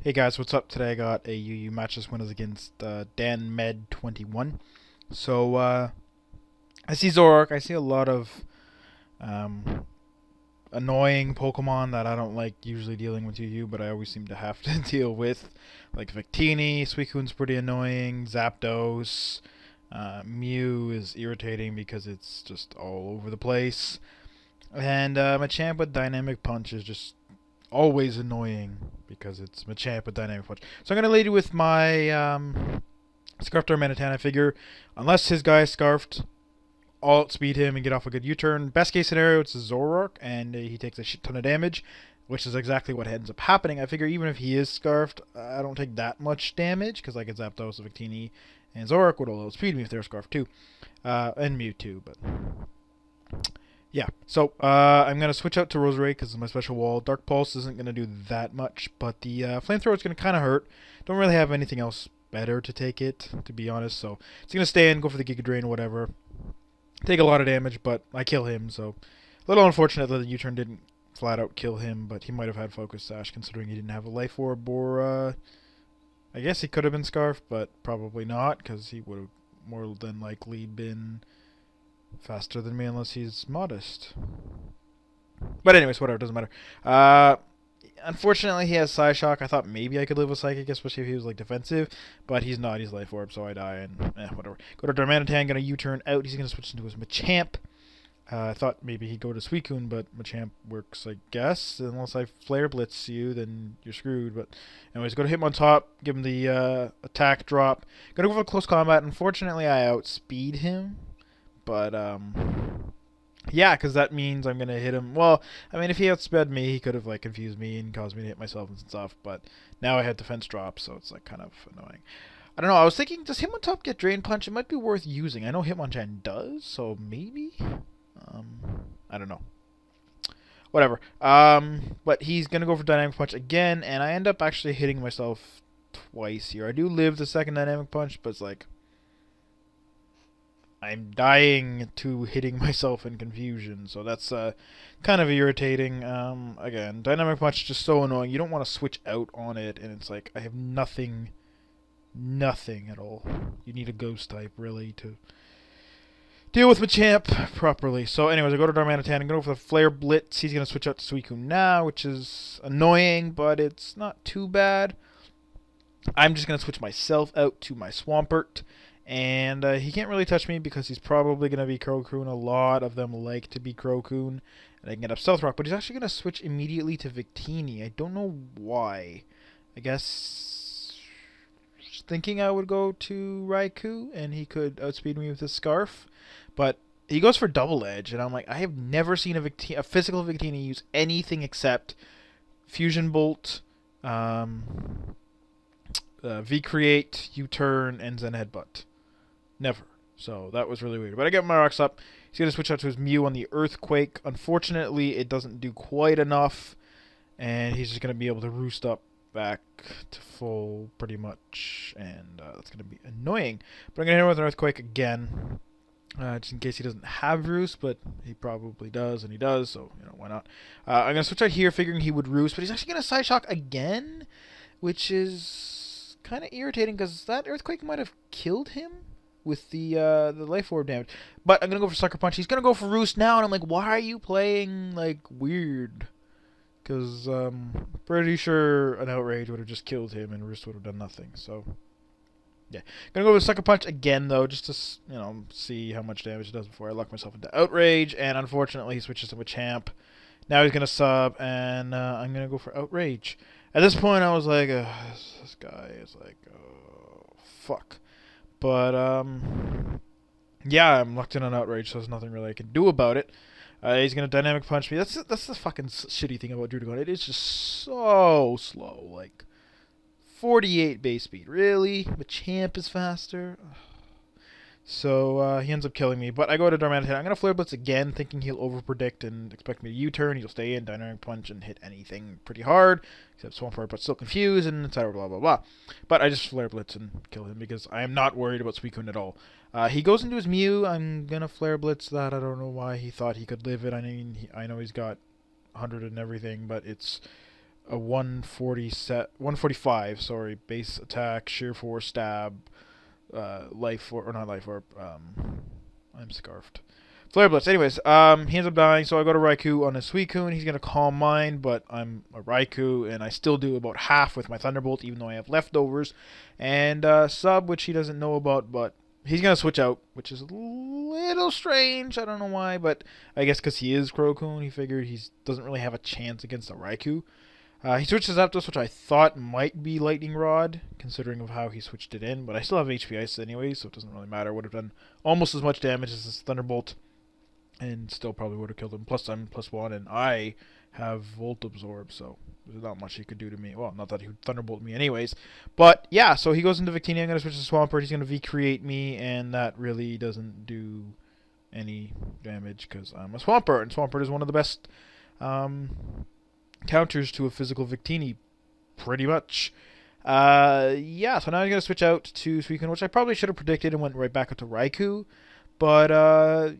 Hey guys, what's up? Today I got a UU match. This one is against Dan Med 21. So I see Zoroark. I see a lot of um, annoying Pokemon that I don't like usually dealing with UU, but I always seem to have to deal with. Like Victini, Suicune's pretty annoying, Zapdos, Mew is irritating because it's just all over the place. And Machamp with Dynamic Punch is just always annoying because it's Machamp with Dynamic Punch. So I'm going to lead you with my Scarfed Darmanitan. I figure unless his guy is Scarfed, I'll outspeed him and get off a good U-turn. Best case scenario, it's a Zoroark, and he takes a shit ton of damage, which is exactly what ends up happening. I figure even if he is Scarfed, I don't take that much damage because I get Zapdos, Victini, and Zoroark would all outspeed me if they're Scarfed too. And Mewtwo, but yeah, so I'm going to switch out to Roserade because it's my special wall. Dark Pulse isn't going to do that much, but the Flamethrower is going to kind of hurt. Don't really have anything else better to take it, to be honest, so it's going to stay in, go for the Giga Drain, whatever. Take a lot of damage, but I kill him, so a little unfortunate that the U-turn didn't flat out kill him, but he might have had Focus Sash considering he didn't have a Life Orb, or I guess he could have been Scarfed, but probably not, because he would have more than likely been faster than me unless he's modest. But anyways, whatever, doesn't matter. Unfortunately, he has Psyshock. I thought maybe I could live with Psychic, especially if he was like defensive, but he's not. He's Life Orb, so I die, and whatever. Go to Darmanitan, gonna U-turn out. He's gonna switch into his Machamp. I thought maybe he'd go to Suicune, but Machamp works, I guess. Unless I Flare Blitz you, then you're screwed. But anyways, go to him on top, give him the attack drop. Gonna go for close combat. Unfortunately, I outspeed him. But, yeah, because that means I'm going to hit him. Well, I mean, if he outsped me, he could have, like, confused me and caused me to hit myself and stuff. But now I had defense drop, so it's, like, kind of annoying. I don't know. I was thinking, does Hitmontop get Drain Punch? It might be worth using. I know Hitmonchan does, so maybe? I don't know. Whatever. But he's going to go for Dynamic Punch again, and I end up actually hitting myself twice here. I do live the second Dynamic Punch, but it's like I'm dying to hitting myself in confusion, so that's kind of irritating. Again, Dynamic Punch is just so annoying. You don't want to switch out on it, and it's like I have nothing at all. You need a Ghost type, really, to deal with Machamp properly. So anyways, I go to Darmanitan. I'm going to go for the Flare Blitz. He's going to switch out to Suicune now, which is annoying, but it's not too bad. I'm just going to switch myself out to my Swampert. And he can't really touch me because he's probably going to be Crocoon. A lot of them like to be Crocoon. And I can get up Stealth Rock. But he's actually going to switch immediately to Victini. I don't know why. I guess thinking I would go to Raikou and he could outspeed me with his Scarf. But he goes for Double Edge. And I'm like, I have never seen a physical Victini use anything except Fusion Bolt, V-Create, U-Turn, and Zen Headbutt. Never. So that was really weird. But I get my rocks up. He's going to switch out to his Mew on the Earthquake. Unfortunately, it doesn't do quite enough. And he's just going to be able to roost up back to full pretty much. And that's going to be annoying. But I'm going to hit him with an Earthquake again. Just in case he doesn't have Roost. But he probably does. And he does. So, you know, why not? I'm going to switch out here figuring he would Roost. But he's actually going to Psyshock again. Which is kind of irritating because that Earthquake might have killed him with the Life Orb damage. But I'm going to go for Sucker Punch. He's going to go for Roost now, and I'm like, why are you playing, like, weird? Because pretty sure an Outrage would have just killed him, and Roost would have done nothing. So, yeah. Going to go with Sucker Punch again, though, just to, you know, see how much damage it does before I lock myself into Outrage. And unfortunately, he switches to Machamp. Now he's going to sub, and I'm going to go for Outrage. At this point, I was like, this guy is like, oh, fuck. But, yeah, I'm locked in on Outrage, so there's nothing really I can do about it. He's going to Dynamic Punch me. That's the fucking shitty thing about Druddigon. It is just so slow. Like, 48 base speed. Really? Machamp is faster? So, he ends up killing me. But I go to Darmanitan. I'm going to Flare Blitz again, thinking he'll overpredict and expect me to U-turn. He'll stay in, Dynamic Punch, and hit anything pretty hard. Except Swampert, but still confused, and etc. Blah, blah, blah. But I just Flare Blitz and kill him because I am not worried about Suicune at all. He goes into his Mew. I'm going to Flare Blitz that. I don't know why he thought he could live it. I mean, I know he's got 100 and everything, but it's a 145, sorry, base attack, sheer force, stab, life or not life orb. I'm scarfed. Flare Blitz. Anyways, he ends up dying, so I go to Raikou on a Suicune. He's gonna Calm Mind, but I'm a Raikou, and I still do about half with my Thunderbolt, even though I have leftovers. And Sub, which he doesn't know about, but he's gonna switch out, which is a little strange. I don't know why, but I guess because he is Crocune, he figured he doesn't really have a chance against a Raikou. He switches Zapdos, which I thought might be Lightning Rod, considering of how he switched it in, but I still have HP Ice anyway, so it doesn't really matter. Would have done almost as much damage as this Thunderbolt, and still probably would have killed him. Plus, I'm +1, and I have Volt Absorb, so there's not much he could do to me. Well, not that he would Thunderbolt me anyways. But, yeah, so he goes into Victini. I'm going to switch to Swampert. He's going to V-Create me, and that really doesn't do any damage because I'm a Swampert, and Swampert is one of the best counters to a physical Victini, pretty much. Yeah, so now I'm going to switch out to Suicune, which I probably should have predicted and went right back up to Raikou. But,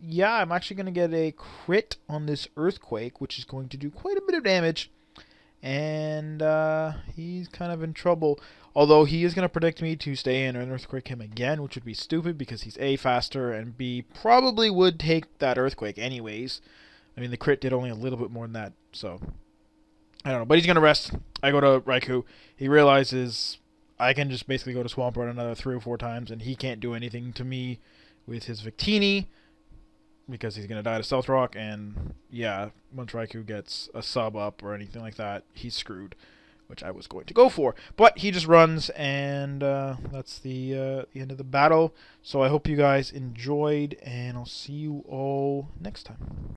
yeah, I'm actually going to get a crit on this Earthquake, which is going to do quite a bit of damage. And, he's kind of in trouble. Although he is going to predict me to stay in and Earthquake him again, which would be stupid because he's A, faster, and B, probably would take that Earthquake anyways. I mean, the crit did only a little bit more than that, so I don't know, but he's going to rest. I go to Raikou. He realizes I can just basically go to Swampert another 3 or 4 times, and he can't do anything to me with his Victini because he's going to die to Stealth Rock, and yeah, once Raikou gets a sub up or anything like that, he's screwed, which I was going to go for. But he just runs, and that's the end of the battle. So I hope you guys enjoyed, and I'll see you all next time.